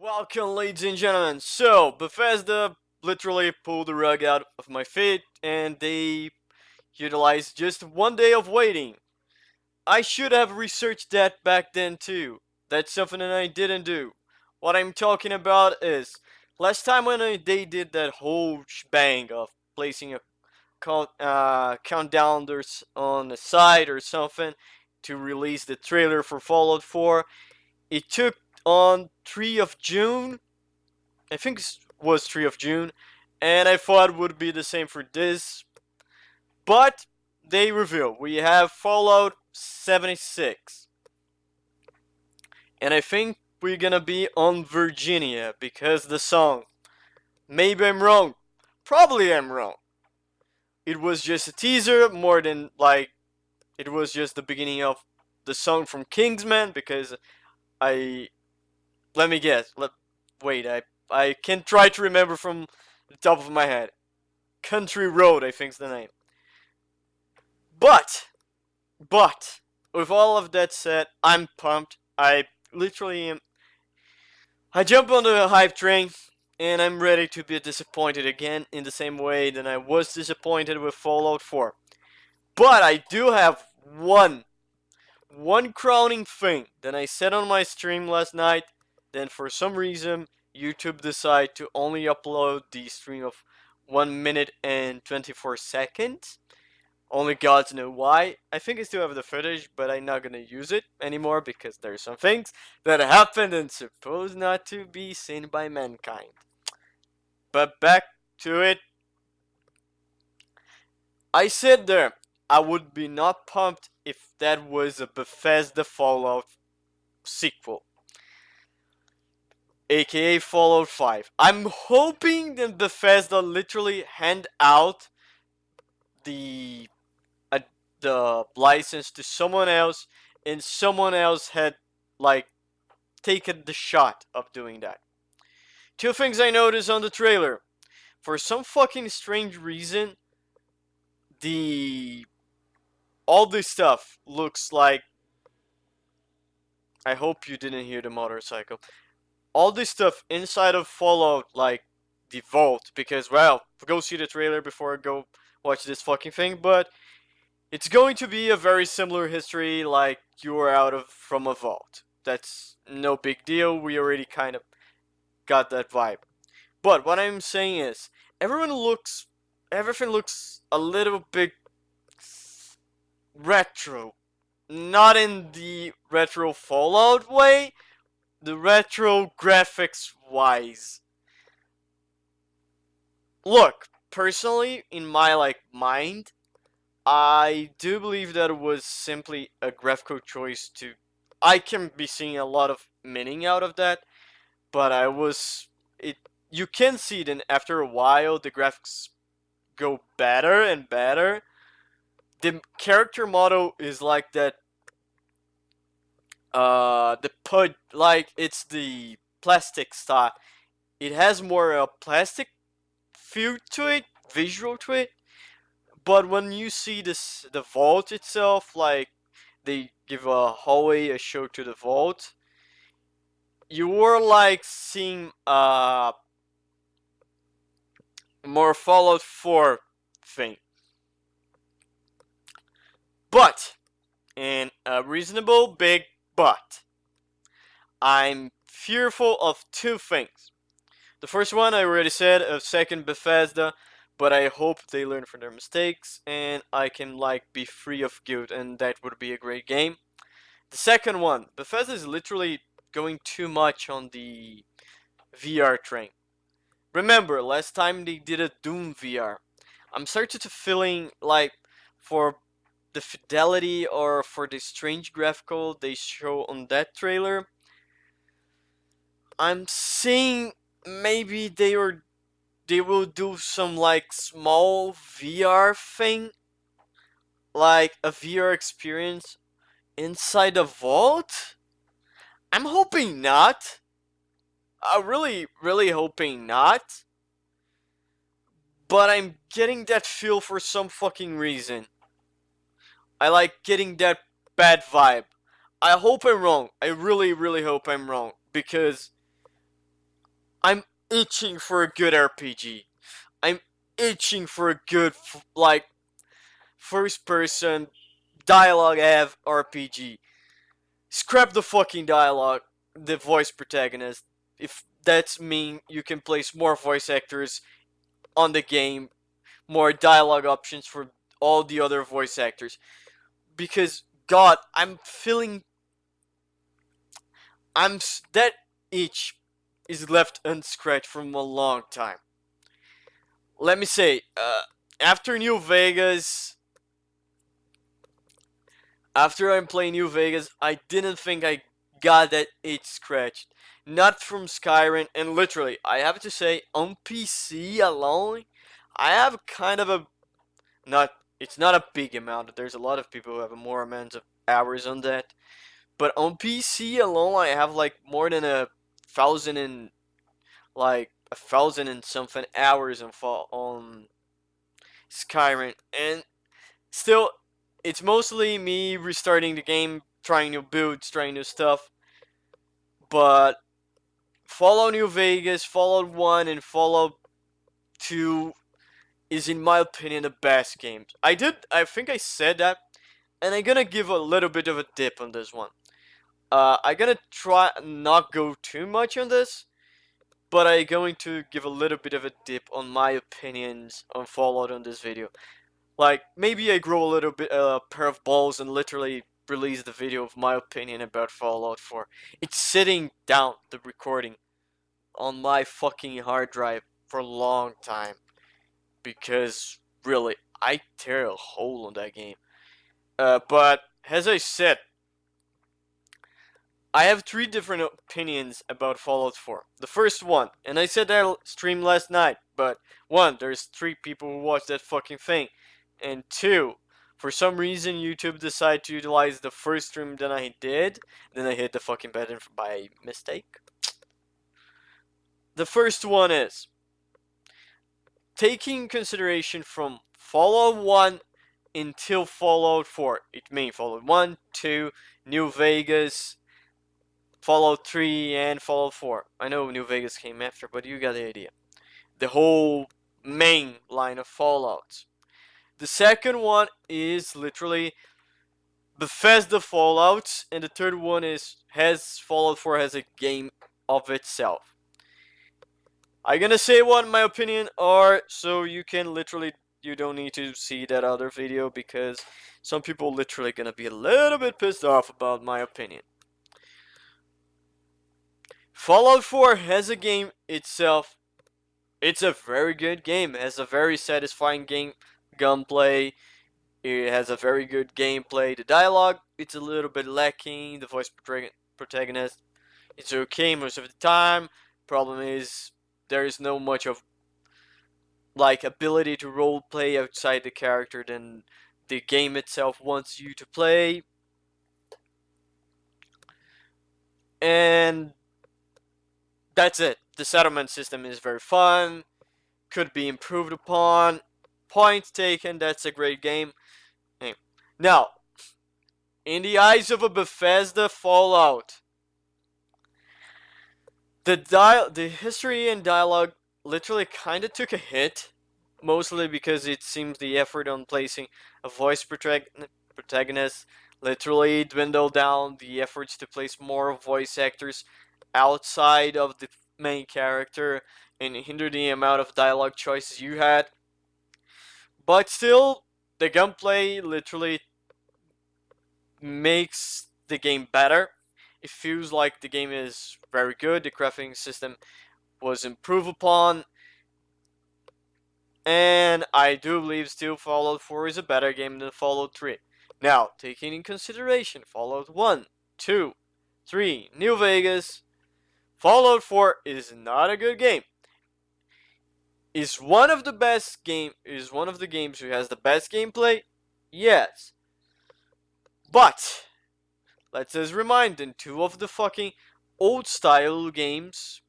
Welcome, ladies and gentlemen. So, Bethesda literally pulled the rug out of my feet and they utilized just one day of waiting. I should have researched that back then too. That's something that I didn't do. What I'm talking about is last time when they did that whole shebang of placing a countdown on the side or something to release the trailer for Fallout 4. It took on 3 of June. I think it was 3 of June, and I thought it would be the same for this, but they reveal we have Fallout 76, and I think we're gonna be on Virginia because the song. Maybe I'm wrong. Probably I'm wrong. It was just a teaser more than like it was just the beginning of the song from Kingsman because I let me guess. Wait, I can try to remember from the top of my head. Country Road, I think's the name. But, but, with all of that said, I'm pumped. I literally am. I jump on the hype train, and I'm ready to be disappointed again in the same way that I was disappointed with Fallout 4. But I do have one crowning thing that I said on my stream last night. Then for some reason, YouTube decided to only upload the stream of 1 minute and 24 seconds. Only gods know why. I think I still have the footage, but I'm not gonna use it anymore because there's some things that happened and supposed not to be seen by mankind. But back to it. I said there, I would be not pumped if that was a Bethesda Fallout sequel, aka Fallout 5. I'm hoping that Bethesda literally hand out the the license to someone else, and someone else had like taken the shot of doing that. Two things I noticed on the trailer. For some fucking strange reason, the all this stuff looks like. I hope you didn't hear the motorcycle. All this stuff inside of Fallout, like the vault, because well, go see the trailer before I go watch this fucking thing, but it's going to be a very similar history like you're out of from a vault. That's no big deal. We already kind of got that vibe. But what I'm saying is everything looks a little bit retro. Not in the retro Fallout way, the retro graphics wise. Look, personally in my mind, I do believe that it was simply a graphical choice to. I can be seeing a lot of meaning out of that, but I was. It. You can see then after a while the graphics go better and better. The character model is like that. The pud like it's the plastic style. It has more plastic feel to it, visual to it. But when you see the vault itself, like they give a hallway, a show to the vault, you were like seeing more Fallout 4 thing. But, and a reasonable big but, I'm fearful of two things. The first one I already said, a second Bethesda, but I hope they learn from their mistakes and I can like be free of guilt, and that would be a great game. The second one, Bethesda is literally going too much on the VR train. Remember, last time they did a Doom VR. I'm starting to feeling like for the fidelity or for the strange graphical they show on that trailer, I'm seeing maybe they will do some like small VR thing, like a VR experience inside a vault. I'm hoping not. I'm really hoping not. But I'm getting that feel for some fucking reason. I like getting that bad vibe. I hope I'm wrong. I really hope I'm wrong because I'm itching for a good RPG. I'm itching for a good, like, first person dialogue have RPG. Scrap the fucking dialogue, the voice protagonist. If that's mean you can place more voice actors on the game, more dialogue options for all the other voice actors. Because God, I'm that itch is left unscratched from a long time. Let me say, after New Vegas, after I'm playing New Vegas, I didn't think I got that itch scratched. Not from Skyrim, and literally, I have to say, on PC alone, I have kind of a not. It's not a big amount. There's a lot of people who have a more amount of hours on that. But on PC alone, I have like more than a thousand and something hours on Skyrim, and still, it's mostly me restarting the game, trying new builds, trying new stuff. But Fallout New Vegas, Fallout 1, and Fallout 2 is, in my opinion, the best games. I think I said that, and I'm gonna give a little bit of a dip on this one. I'm gonna try not go too much on this, but I'm going to give a little bit of a dip on my opinions on Fallout on this video. Like, maybe I grow a little bit a pair of balls and literally release the video of my opinion about Fallout 4. It's sitting down, the recording, on my fucking hard drive for a long time. Because, really, I tear a hole on that game. But, as I said, I have three different opinions about Fallout 4. The first one, and I said that stream last night, but one, there's three people who watched that fucking thing. And two, for some reason YouTube decided to utilize the first stream that I did, then I hit the fucking button by mistake. The first one is, taking consideration from Fallout 1 until Fallout 4. It means Fallout 1, 2, New Vegas, Fallout 3, and Fallout 4. I know New Vegas came after, but you got the idea. The whole main line of Fallouts. The second one is literally Bethesda Fallouts, and the third one has Fallout 4 has a game of itself. I'm gonna say what my opinion are, so you don't need to see that other video, because some people literally gonna be a little bit pissed off about my opinion. Fallout 4 has a game itself. It's a very good game. It has a very satisfying gunplay. It has a very good gameplay. The dialogue, it's a little bit lacking. The voice protagonist, it's okay most of the time. Problem is, there is no much of like ability to role play outside the character than the game itself wants you to play. And that's it. The settlement system is very fun, could be improved upon. Points taken, that's a great game. Now, in the eyes of a Bethesda Fallout, the history and dialogue literally kind of took a hit, mostly because it seems the effort on placing a voice protagonist literally dwindled down. The efforts to place more voice actors outside of the main character and hinder the amount of dialogue choices you had. But still, the gunplay literally makes the game better. It feels like the game is very good. The crafting system was improved upon. And I do believe still Fallout 4 is a better game than Fallout 3. Now, taking in consideration Fallout 1, 2, 3, New Vegas, Fallout 4 is not a good game. Is one of the games who has the best gameplay? Yes. But let's just remind them, two of the fucking old style games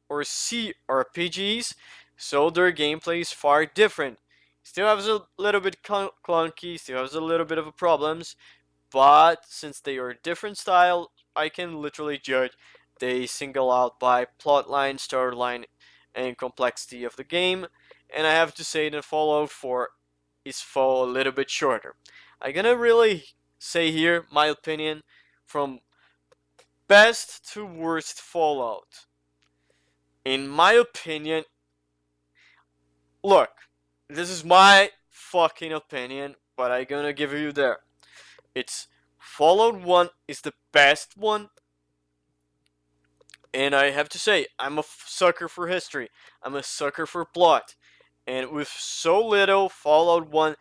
or CRPGs, so their gameplay is far different. Still has a little bit clunky, still has a little bit of problems, but since they are different style, I can literally judge they single out by plotline, storyline, and complexity of the game. And I have to say that Fallout 4 is fall a little bit shorter. I'm gonna really say here my opinion from best to worst Fallout. In my opinion, look, this is my fucking opinion, but I'm gonna give you there. It's Fallout 1 is the best one, and I have to say, I'm a sucker for history. I'm a sucker for plot. And with so little, Fallout 1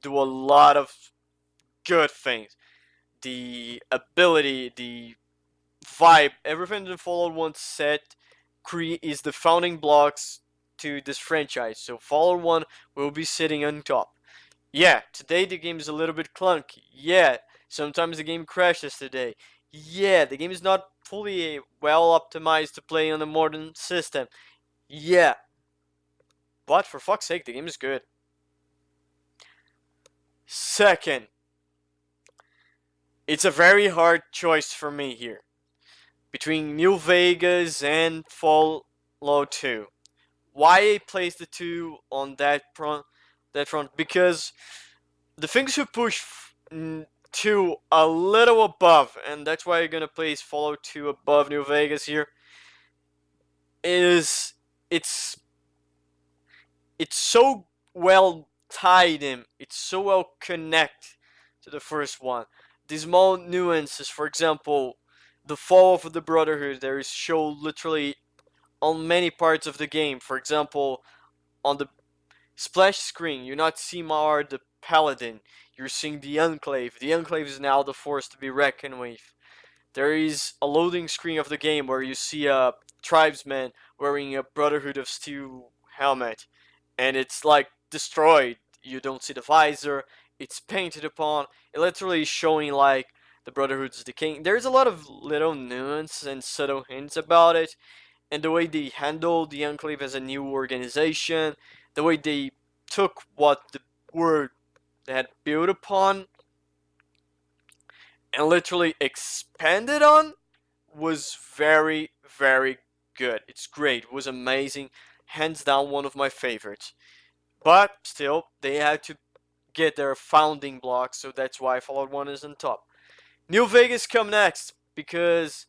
do a lot of good things. The ability, the vibe, everything that Fallout 1 set is the founding blocks to this franchise. So Fallout 1 will be sitting on top. Yeah, today the game is a little bit clunky. Yeah, sometimes the game crashes today. Yeah, the game is not fully well optimized to play on a modern system. Yeah, but for fuck's sake, the game is good. Second, it's a very hard choice for me here between New Vegas and Fallout 2. Why I place the two on that front? Because the things who push 2 a little above, and that's why I'm gonna place Fallout 2 above New Vegas here, is it's so well tied in, it's so well connected to the first one. These small nuances, for example, the fall of the Brotherhood, there is show literally on many parts of the game. For example, on the splash screen, you're not seeing Mar the Paladin, you're seeing the Enclave. The Enclave is now the force to be reckoned with. There is a loading screen of the game where you see a tribesman wearing a Brotherhood of Steel helmet, and it's like destroyed. You don't see the visor, it's painted upon, it literally is showing like the Brotherhood's decaying. There's a lot of little nuance and subtle hints about it, and the way they handle the Enclave as a new organization, the way they took what the word had built upon and literally expanded on was very, very good. It's great. It was amazing. Hands down, one of my favorites. But still, they had to get their founding blocks, so that's why Fallout 1 is on top. New Vegas come next because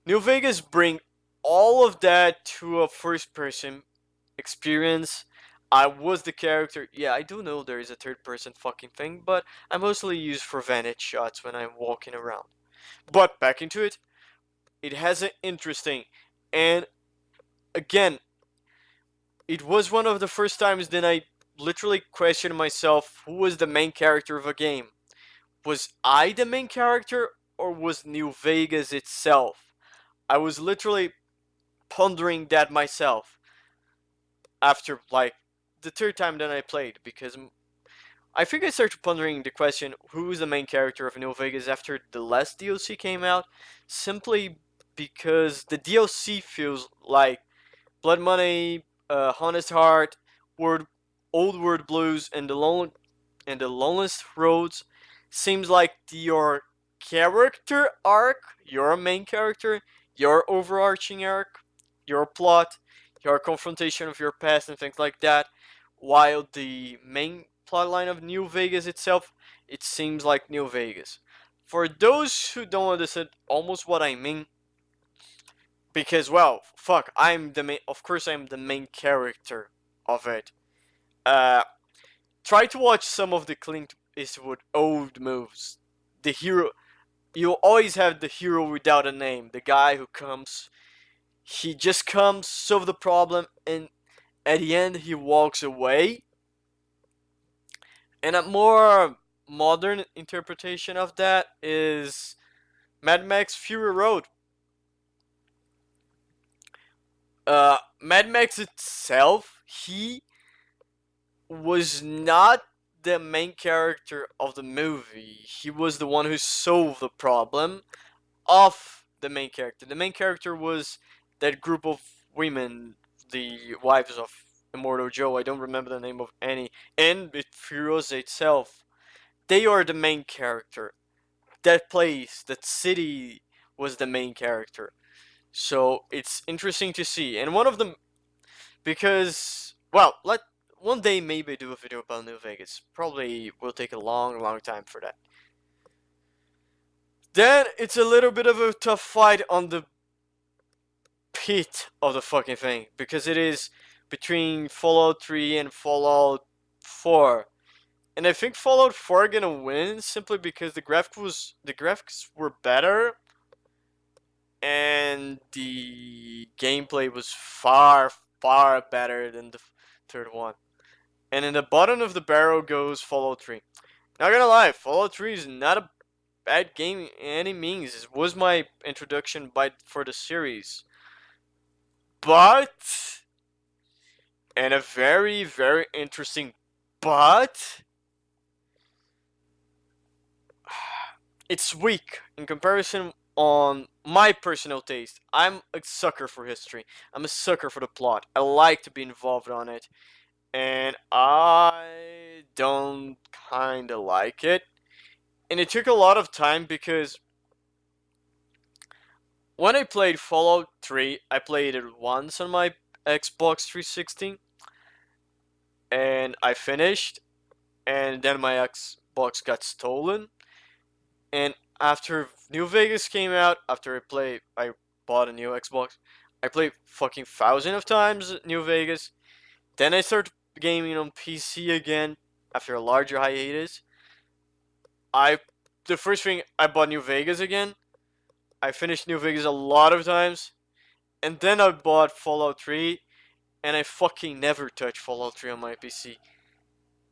New Vegas bring all of that to a first-person experience. I was the character. Yeah, I do know there is a third-person fucking thing, but I mostly use for vantage shots when I'm walking around. But back into it, it has an interesting, and again, it was one of the first times that I literally questioned myself who was the main character of a game. Was I the main character or was New Vegas itself? I was literally pondering that myself after like the third time that I played, because I think I started pondering the question who is the main character of New Vegas after the last DLC came out, simply because the DLC feels like Blood Money, Honest Heart, Word, Old World Blues, and the Loneliest Roads seems like your character arc, your main character, your overarching arc, your plot, your confrontation with your past and things like that. While the main plotline of New Vegas itself, it seems like New Vegas. For those who don't understand almost what I mean, because well, fuck, I'm the main. Of course, I'm the main character of it. Uh, Try to watch some of the Clint Eastwood old movies. The hero, you always have the hero without a name. The guy who comes, he just comes, solve the problem, and at the end he walks away. And a more modern interpretation of that is Mad Max Fury Road. Mad Max itself, he was not the main character of the movie. He was the one who solved the problem of the main character. The main character was that group of women, the wives of Immortal Joe. I don't remember the name of any. And with Furiosa itself, they are the main character. That place, that city was the main character. So it's interesting to see. And one of them, because, well, let one day maybe do a video about New Vegas. Probably will take a long, long time for that. Then it's a little bit of a tough fight on the pit of the fucking thing, because it is between Fallout 3 and Fallout 4. And I think Fallout 4 gonna win simply because the graphics were better and the gameplay was far, far better than the third one. And in the bottom of the barrel goes Fallout 3. Not gonna lie, Fallout 3 is not a bad game in any means. It was my introduction for the series. But, and a very, very interesting but, it's weak in comparison on my personal taste. I'm a sucker for history. I'm a sucker for the plot. I like to be involved on it. And I don't kinda like it. And it took a lot of time because when I played Fallout 3, I played it once on my Xbox 360 and I finished, and then my Xbox got stolen. And after New Vegas came out, I bought a new Xbox. I played fucking thousands of times New Vegas. Then I started gaming on PC again after a larger hiatus. I the first thing I bought New Vegas again. I finished New Vegas a lot of times, and then I bought Fallout 3, and I fucking never touched Fallout 3 on my PC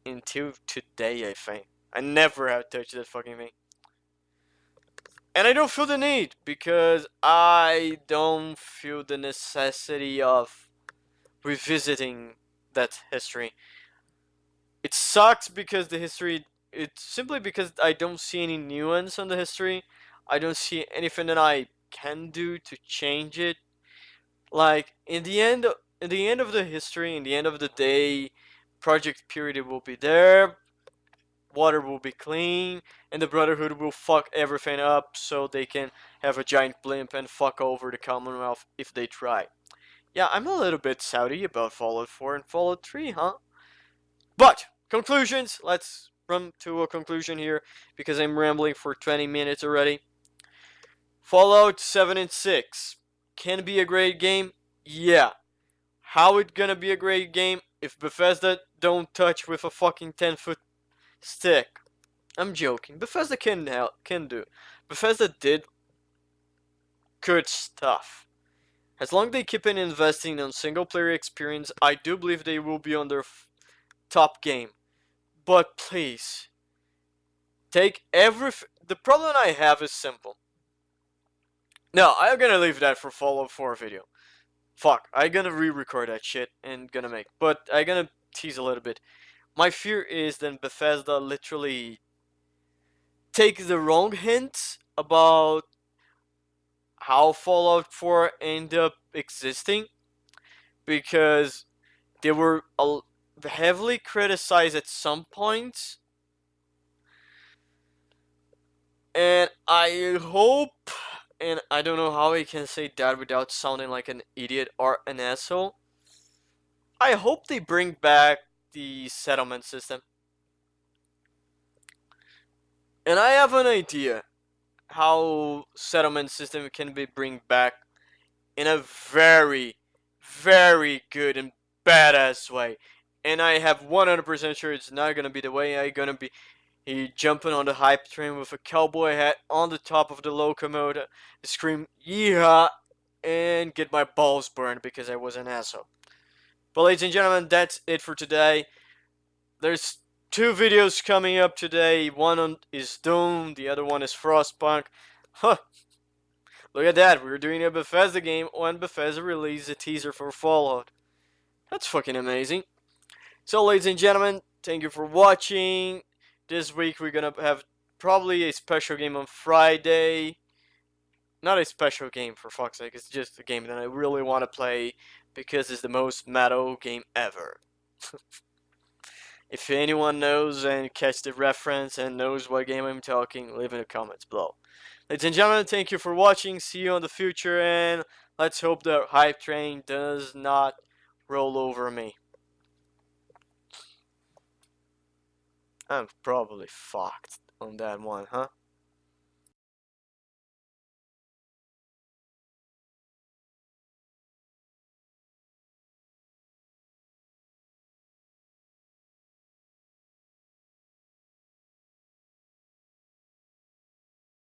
until today. I think I never have touched that fucking thing. And I don't feel the need because I don't feel the necessity of revisiting that history. It sucks because the history. It's simply because I don't see any nuance on the history. I don't see anything that I can do to change it. Like in the end of the history, in the end of the day, Project Purity will be there. Water will be clean, and the Brotherhood will fuck everything up so they can have a giant blimp and fuck over the Commonwealth if they try. Yeah, I'm a little bit Saudi about Fallout 4 and Fallout 3, huh? But, conclusions! Let's run to a conclusion here, because I'm rambling for 20 minutes already. Fallout 7 and 6 can be a great game? Yeah. How it gonna be a great game if Bethesda don't touch with a fucking 10-foot stick? I'm joking. Bethesda can do. Bethesda did good stuff. As long as they keep investing in single player experience, I do believe they will be on their top game. But please, take every. The problem I have is simple. No, I'm gonna leave that for Fallout 4 video. Fuck, I'm gonna re-record that shit and gonna make. But I'm gonna tease a little bit. My fear is that Bethesda literally take the wrong hints about how Fallout 4 ended up existing, because they were heavily criticized at some points, and I hope, and I don't know how I can say that without sounding like an idiot or an asshole, I hope they bring back the settlement system. And I have an idea how settlement system can be bring back in a very, very good and badass way. And I have 100% sure it's not gonna be the way I'm gonna be jumping on the hype train with a cowboy hat on the top of the locomotive, scream yeehaw, and get my balls burned because I was an asshole. But ladies and gentlemen, that's it for today. There's two videos coming up today. One is Doom, the other one is Frostpunk. Huh. Look at that, we were doing a Bethesda game when Bethesda released a teaser for Fallout. That's fucking amazing. So ladies and gentlemen, thank you for watching. This week we're gonna have probably a special game on Friday. Not a special game, for fuck's sake, it's just a game that I really want to play because it's the most metal game ever. If anyone knows and catch the reference and knows what game I'm talking, leave in the comments below. Ladies and gentlemen, thank you for watching. See you in the future, and Let's hope the hype train does not roll over me. I'm probably fucked on that one, huh?